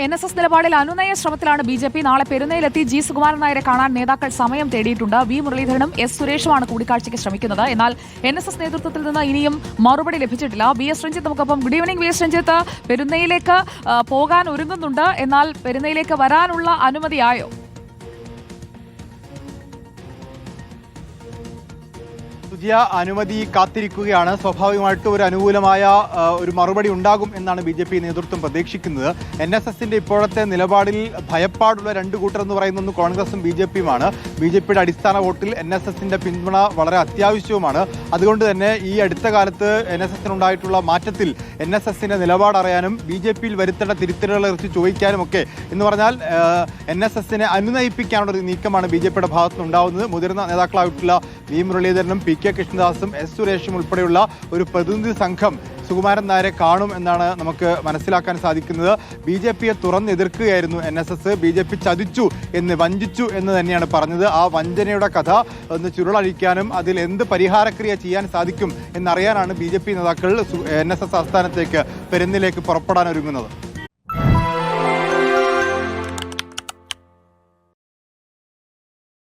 NSS നിലപാടിൽ അനുനയ ശ്രമത്തിലാണ് BJP. നാളെ പെരുന്നയിലെത്തി G. സുകുമാരൻ നായരെ കാണാൻ നേതാക്കൾ സമയം തേടിയിട്ടുണ്ട്. V. മുരളീധരനും S. സുരേഷുമാണ് കൂടിക്കാഴ്ചയ്ക്ക് ശ്രമിക്കുന്നത്. എന്നാൽ NSS നേതൃത്വത്തിൽ നിന്ന് ഇനിയും മറുപടി ലഭിച്ചിട്ടില്ല. BS രഞ്ജിത്ത് നമുക്കൊപ്പം. Good evening BS Ranjith. പെരുന്നയിലേക്ക് പോകാൻ ഒരുങ്ങുന്നുണ്ട്. എന്നാൽ പെരുന്നയിലേക്ക് വരാനുള്ള അനുമതിയായോ? അനുമതി കാത്തിരിക്കുകയാണ്. സ്വാഭാവികമായിട്ടും ഒരു അനുകൂലമായ ഒരു മറുപടി ഉണ്ടാകും എന്നാണ് BJP നേതൃത്വം പ്രതീക്ഷിക്കുന്നത്. NSSന്റെ ഇപ്പോഴത്തെ നിലപാടിൽ ഭയപ്പാടുള്ള രണ്ട് കൂട്ടർ എന്ന് പറയുന്നത് കോൺഗ്രസും BJPയുമാണ്. BJPയുടെ അടിസ്ഥാന വോട്ടിൽ NSSന്റെ പിന്തുണ വളരെ അത്യാവശ്യവുമാണ്. അതുകൊണ്ട് തന്നെ ഈ അടുത്ത കാലത്ത് NSSനുണ്ടായിട്ടുള്ള മാറ്റത്തിൽ NSSന്റെ നിലപാട് അറിയാനും BJPയിൽ വരുത്തേണ്ട തിരുത്തലുകളെ കുറിച്ച് ചോദിക്കാനും ഒക്കെ എന്ന് പറഞ്ഞാൽ NSSനെ അനുനയിപ്പിക്കാനുള്ള ഒരു നീക്കമാണ് BJPയുടെ ഭാഗത്തുനിന്നുണ്ടാവുന്നത്. മുതിർന്ന നേതാക്കളായിട്ടുള്ള V. മുരളീധരനും P.K. കൃഷ്ണദാസും S. സുരേഷും ഉൾപ്പെടെയുള്ള ഒരു പ്രതിനിധി സംഘം സുകുമാരൻ നായരെ കാണും എന്നാണ് നമുക്ക് മനസ്സിലാക്കാൻ സാധിക്കുന്നത്. BJPയെ തുറന്നെതിർക്കുകയായിരുന്നു NSS. BJP ചതിച്ചു വഞ്ചിച്ചു എന്ന് തന്നെയാണ് പറഞ്ഞത്. ആ വഞ്ചനയുടെ കഥ ഒന്ന് ചുരുളഴിക്കാനും അതിൽ എന്ത് പരിഹാരക്രിയ ചെയ്യാൻ സാധിക്കും എന്നറിയാനാണ് BJP നേതാക്കൾ NSS ആസ്ഥാനത്തേക്ക് പെരുന്നിലേക്ക് പുറപ്പെടാൻ ഒരുങ്ങുന്നത്.